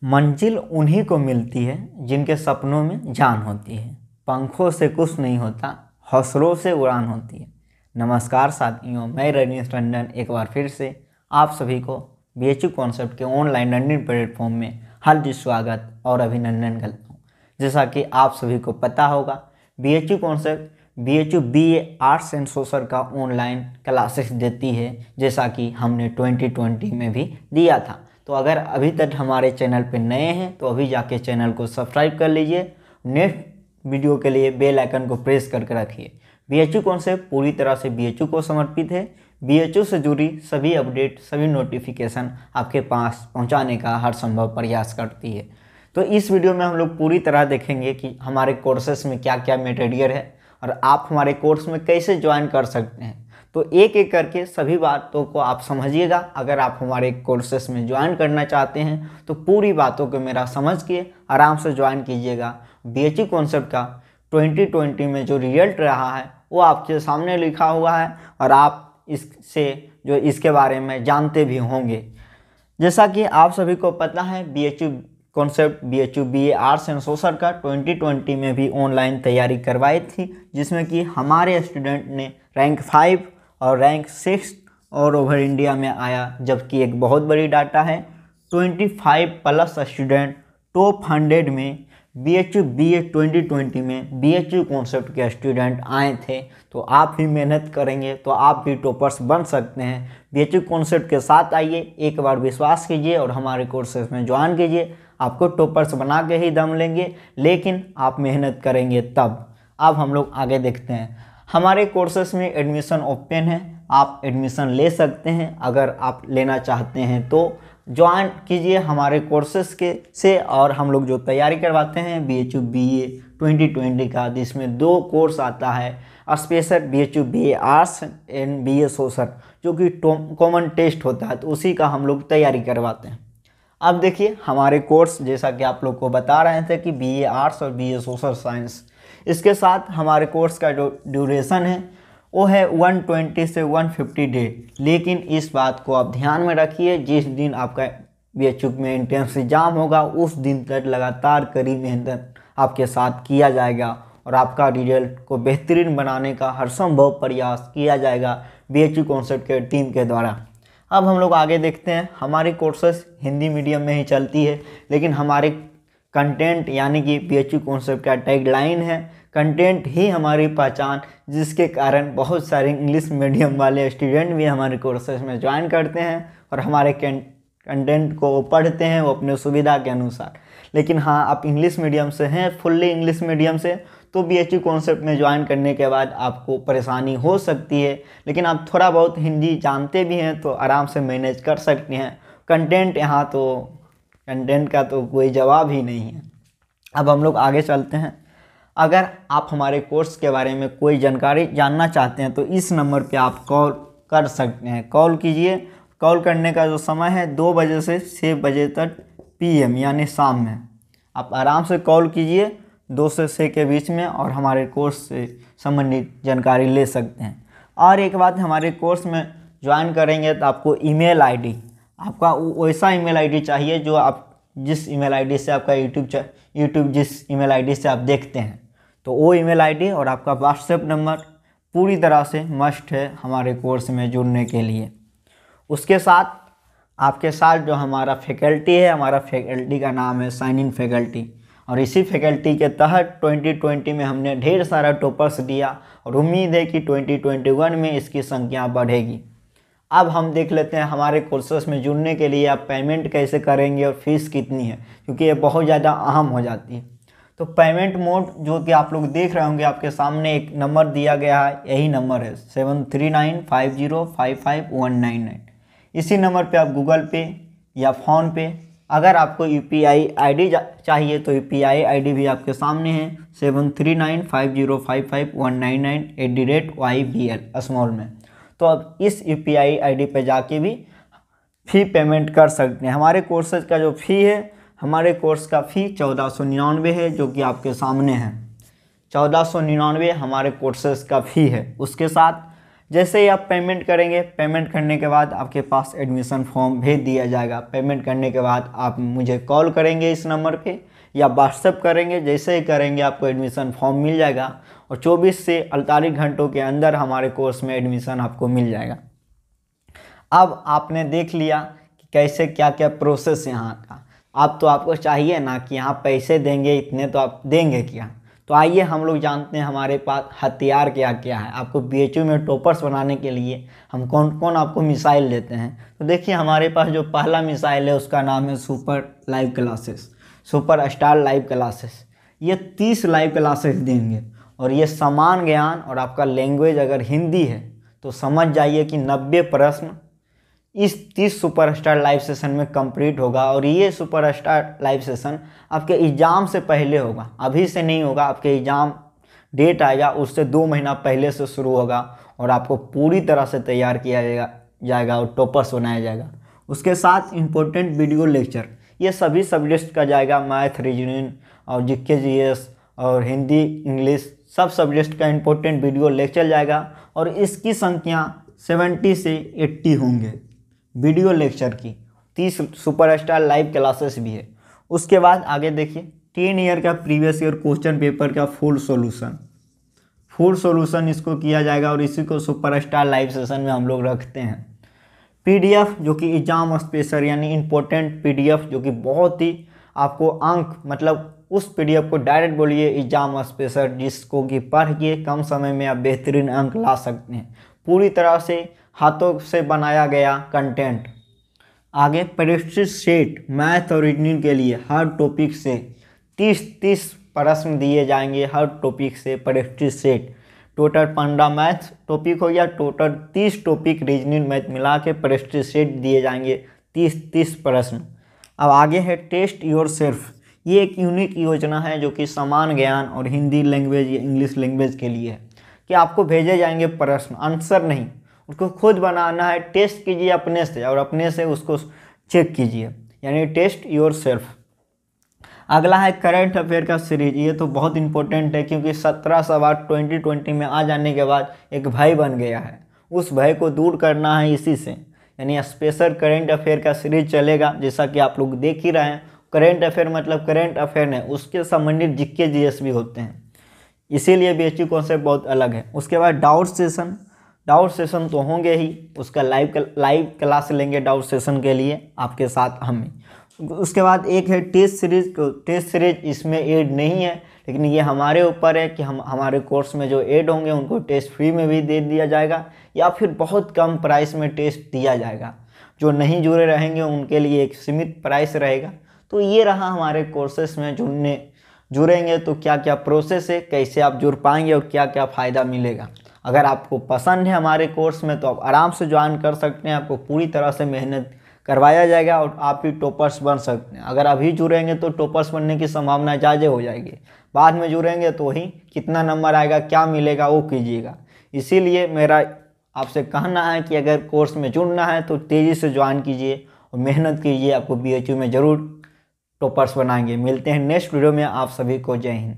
मंजिल उन्हीं को मिलती है जिनके सपनों में जान होती है। पंखों से कुछ नहीं होता, हौसलों से उड़ान होती है। नमस्कार साथियों, मैं रजनीश टंडन एक बार फिर से आप सभी को BHU कॉन्सेप्ट के ऑनलाइन लर्निंग प्लेटफॉर्म में हार्दिक स्वागत और अभिनंदन करता हूँ। जैसा कि आप सभी को पता होगा, BHU concept BHU BA arts and social का ऑनलाइन क्लासेस देती है, जैसा कि हमने 2020 में भी दिया था। तो अगर अभी तक हमारे चैनल पर नए हैं तो अभी जाके चैनल को सब्सक्राइब कर लीजिए। नेक्स्ट वीडियो के लिए बेल आइकन को प्रेस करके रखिए। BHU कॉन्सेप्ट पूरी तरह से BHU को समर्पित है। BHU से जुड़ी सभी अपडेट, सभी नोटिफिकेशन आपके पास पहुंचाने का हर संभव प्रयास करती है। तो इस वीडियो में हम लोग पूरी तरह देखेंगे कि हमारे कोर्सेस में क्या क्या मटेरियल है और आप हमारे कोर्स में कैसे ज्वाइन कर सकते हैं। तो एक एक करके सभी बातों को आप समझिएगा। अगर आप हमारे कोर्सेस में ज्वाइन करना चाहते हैं तो पूरी बातों को मेरा समझ के आराम से ज्वाइन कीजिएगा। BHU कॉन्सेप्ट का 2020 में जो रिजल्ट रहा है वो आपके सामने लिखा हुआ है और आप इसके बारे में जानते भी होंगे। जैसा कि आप सभी को पता है, BHU concept BHU BA arts and social का 2020 में भी ऑनलाइन तैयारी करवाई थी, जिसमें कि हमारे स्टूडेंट ने रैंक 5 और रैंक 6 और ओवर इंडिया में आया। जबकि एक बहुत बड़ी डाटा है, 25+ स्टूडेंट टॉप 100 में BHU BA 2020 में BHU कॉन्सेप्ट के स्टूडेंट आए थे। तो आप भी मेहनत करेंगे तो आप भी टॉपर्स बन सकते हैं। BHU कॉन्सेप्ट के साथ आइए, एक बार विश्वास कीजिए और हमारे कोर्सेज में ज्वाइन कीजिए। आपको टॉपर्स बना के ही दम लेंगे, लेकिन आप मेहनत करेंगे तब। अब हम लोग आगे देखते हैं। हमारे कोर्सेस में एडमिशन ओपन है, आप एडमिशन ले सकते हैं। अगर आप लेना चाहते हैं तो ज्वाइन कीजिए हमारे कोर्सेस से। और हम लोग जो तैयारी करवाते हैं BHU BA 2020 का, जिसमें 2 कोर्स आता है special BHU BA arts and BA social, जो कि कॉमन टेस्ट होता है, तो उसी का हम लोग तैयारी करवाते हैं। अब देखिए हमारे कोर्स, जैसा कि आप लोग को बता रहे थे कि BA आर्ट्स और BA सोशल साइंस, इसके साथ हमारे कोर्स का जो ड्यूरेशन है वो है 120 से 150 डे। लेकिन इस बात को आप ध्यान में रखिए, जिस दिन आपका BHU में एंट्रेंस एग्जाम होगा उस दिन तक लगातार कड़ी मेहनत आपके साथ किया जाएगा और आपका रिजल्ट को बेहतरीन बनाने का हर संभव प्रयास किया जाएगा BHU कॉन्सेप्ट के टीम के द्वारा। अब हम लोग आगे देखते हैं। हमारी कोर्सेस हिंदी मीडियम में ही चलती है, लेकिन हमारे कंटेंट यानी कि BHU कॉन्सेप्ट का टैगलाइन है, कंटेंट ही हमारी पहचान, जिसके कारण बहुत सारे इंग्लिश मीडियम वाले स्टूडेंट भी हमारे कोर्सेज में ज्वाइन करते हैं और हमारे कंटेंट को पढ़ते हैं वो अपने सुविधा के अनुसार। लेकिन हाँ, आप इंग्लिश मीडियम से हैं, फुल्ली इंग्लिश मीडियम से, तो BHU कॉन्सेप्ट में ज्वाइन करने के बाद आपको परेशानी हो सकती है। लेकिन आप थोड़ा बहुत हिंदी जानते भी हैं तो आराम से मैनेज कर सकते हैं। कंटेंट का तो कोई जवाब ही नहीं है। अब हम लोग आगे चलते हैं। अगर आप हमारे कोर्स के बारे में कोई जानकारी जानना चाहते हैं तो इस नंबर पे आप कॉल कर सकते हैं। कॉल कीजिए। कॉल करने का जो समय है 2 बजे से 6 बजे तक PM यानी शाम में। आप आराम से कॉल कीजिए 2 से 6 के बीच में और हमारे कोर्स से संबंधित जानकारी ले सकते हैं। और एक बात, हमारे कोर्स में ज्वाइन करेंगे तो आपको आपका वैसा ईमेल आईडी चाहिए जो आप जिस ईमेल आईडी से आपका यूट्यूब जिस ईमेल आईडी से आप देखते हैं, तो वो ईमेल आईडी और आपका व्हाट्सएप नंबर पूरी तरह से मस्ट है हमारे कोर्स में जुड़ने के लिए। उसके साथ आपके साथ जो हमारा फैकल्टी है, हमारा फैकल्टी का नाम है शाइनिंग फैकल्टी, और इसी फैकल्टी के तहत 2020 में हमने ढेर सारा टॉपर्स दिया और उम्मीद है कि 2021 में इसकी संख्या बढ़ेगी। अब हम देख लेते हैं हमारे कोर्सेस में जुड़ने के लिए आप पेमेंट कैसे करेंगे और फीस कितनी है, क्योंकि ये बहुत ज़्यादा अहम हो जाती है। तो पेमेंट मोड जो कि आप लोग देख रहे होंगे, आपके सामने एक नंबर दिया गया है, यही नंबर है 7395055199। इसी नंबर पे आप गूगल पे या फ़ोन पे, अगर आपको UPI ID चाहिए तो UPI ID भी आपके सामने है 7395055199 @ में। तो अब इस UPI ID पे जाके भी फ़ी पेमेंट कर सकते हैं। हमारे कोर्सेज का जो फ़ी है, हमारे कोर्स का फ़ी 1499 है, जो कि आपके सामने है। 1499 हमारे कोर्सेज का फ़ी है। उसके साथ जैसे ही आप पेमेंट करेंगे, पेमेंट करने के बाद आपके पास एडमिशन फॉर्म भेज दिया जाएगा। पेमेंट करने के बाद आप मुझे कॉल करेंगे इस नंबर पे या व्हाट्सएप करेंगे। जैसे ही करेंगे आपको एडमिशन फॉर्म मिल जाएगा और 24 से 48 घंटों के अंदर हमारे कोर्स में एडमिशन आपको मिल जाएगा। अब आपने देख लिया कि कैसे क्या क्या प्रोसेस यहाँ का। अब तो आपको चाहिए ना कि यहाँ पैसे देंगे इतने, तो आप देंगे क्या। तो आइए हम लोग जानते हैं हमारे पास हथियार क्या क्या है। आपको BHU में टॉपर्स बनाने के लिए हम कौन कौन आपको मिसाइल देते हैं। तो देखिए हमारे पास जो पहला मिसाइल है उसका नाम है super live classes, super star live classes. ये 30 लाइव क्लासेस देंगे और ये समान ज्ञान और आपका लैंग्वेज अगर हिंदी है तो समझ जाइए कि 90 प्रश्न इस 30 सुपरस्टार लाइव सेशन में कंप्लीट होगा। और ये सुपरस्टार लाइव सेशन आपके एग्ज़ाम से पहले होगा, अभी से नहीं होगा। आपके एग्ज़ाम डेट आएगा उससे 2 महीना पहले से शुरू होगा और आपको पूरी तरह से तैयार किया जाएगा और टॉपर्स बनाया जाएगा। उसके साथ इम्पोर्टेंट वीडियो लेक्चर ये सभी सब्जेक्ट का जाएगा, मैथ, रीजनिंग और GK GS और हिंदी इंग्लिश सब सब्जेक्ट का इम्पोर्टेंट वीडियो लेक्चर जाएगा। और इसकी संख्या 70 से 80 होंगे वीडियो लेक्चर की। 30 सुपरस्टार लाइव क्लासेस भी है। उसके बाद आगे देखिए 10 ईयर का प्रीवियस ईयर क्वेश्चन पेपर का फुल सॉल्यूशन इसको किया जाएगा और इसी को सुपरस्टार लाइव सेशन में हम लोग रखते हैं। PDF जो कि एग्जाम स्पेशल यानी इम्पोर्टेंट PDF जो कि बहुत ही आपको अंक, मतलब उस PDF को डायरेक्ट बोलिए एग्जाम स्पेशल, जिसको कि पढ़ के कम समय में आप बेहतरीन अंक ला सकते हैं। पूरी तरह से हाथों से बनाया गया कंटेंट। आगे परीक्षित सेट मैथ और रीजनिंग के लिए हर टॉपिक से 30 प्रश्न दिए जाएंगे। हर टॉपिक से Parikshit set, total 15 math topic हो या टोटल 30 टॉपिक रीजनिंग मैथ मिला के परीक्षित सेट दिए जाएंगे 30 प्रश्न। अब आगे है टेस्ट योर सेल्फ। ये एक यूनिक योजना है जो कि समान ज्ञान और हिंदी लैंग्वेज या इंग्लिश लैंग्वेज के लिए है कि आपको भेजे जाएंगे प्रश्न, आंसर नहीं, उसको खुद बनाना है। टेस्ट कीजिए अपने से और अपने से उसको चेक कीजिए, यानी टेस्ट योर सेल्फ। अगला है करंट अफेयर का सीरीज। ये तो बहुत इंपॉर्टेंट है क्योंकि 17 सवाल 2020 में आ जाने के बाद एक भय बन गया है, उस भय को दूर करना है इसी से। यानी स्पेशल करंट अफेयर का सीरीज चलेगा, जैसा कि आप लोग देख ही रहे हैं। करंट अफेयर मतलब करंट अफेयर है, उसके संबंधित GK GS भी होते हैं, इसीलिए BHU कॉन्सेप्ट बहुत अलग है। उसके बाद डाउट सेशन तो होंगे ही, उसका लाइव क्लास लेंगे डाउट सेशन के लिए आपके साथ हमें। उसके बाद एक है टेस्ट सीरीज इसमें एड नहीं है, लेकिन ये हमारे ऊपर है कि हम हमारे कोर्स में जो एड होंगे उनको टेस्ट फ्री में भी दे दिया जाएगा या फिर बहुत कम प्राइस में टेस्ट दिया जाएगा। जो नहीं जुड़े रहेंगे उनके लिए एक सीमित प्राइस रहेगा। तो ये रहा हमारे कोर्सेस में जुड़ेंगे तो क्या क्या प्रोसेस है, कैसे आप जुड़ पाएंगे और क्या क्या फ़ायदा मिलेगा। अगर आपको पसंद है हमारे कोर्स में तो आप आराम से ज्वाइन कर सकते हैं। आपको पूरी तरह से मेहनत करवाया जाएगा और आप भी टॉपर्स बन सकते हैं। अगर अभी जुड़ेंगे तो टॉपर्स बनने की संभावना ज़्यादा हो जाएगी, बाद में जुड़ेंगे तो ही कितना नंबर आएगा, क्या मिलेगा वो कीजिएगा। इसीलिए मेरा आपसे कहना है कि अगर कोर्स में जुड़ना है तो तेज़ी से ज्वाइन कीजिए और मेहनत कीजिए। आपको BHU में ज़रूर टॉपर्स बनाएंगे। मिलते हैं नेक्स्ट वीडियो में। आप सभी को जय हिंद।